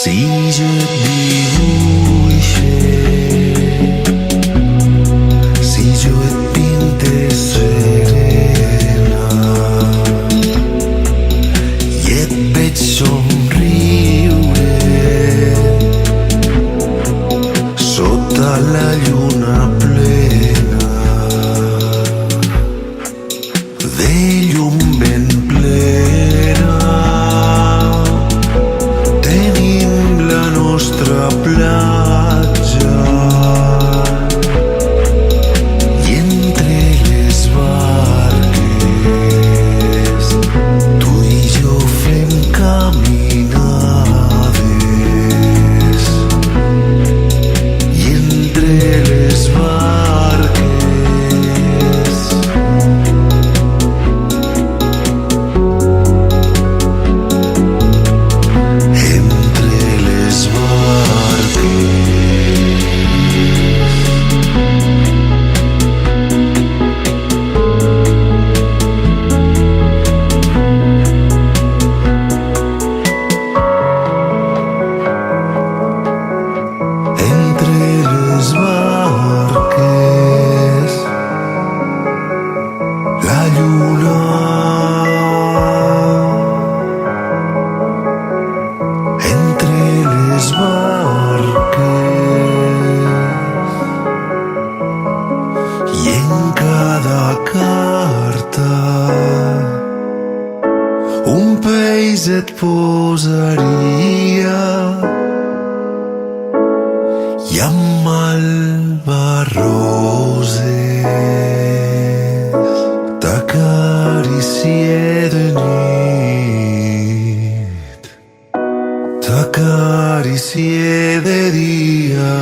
Si jo et dibuixe, si jo et pinte serena i et veig somriure sota la lluna plena de llum ben plena, tenim la nostra platja i entre les barques tu i jo fem caminades i entre les barques entre les barques la lluna entre les barques i en cada carta un peix et posaria i amb malvarroses t'acaricie de nit, t'acaricie de dia.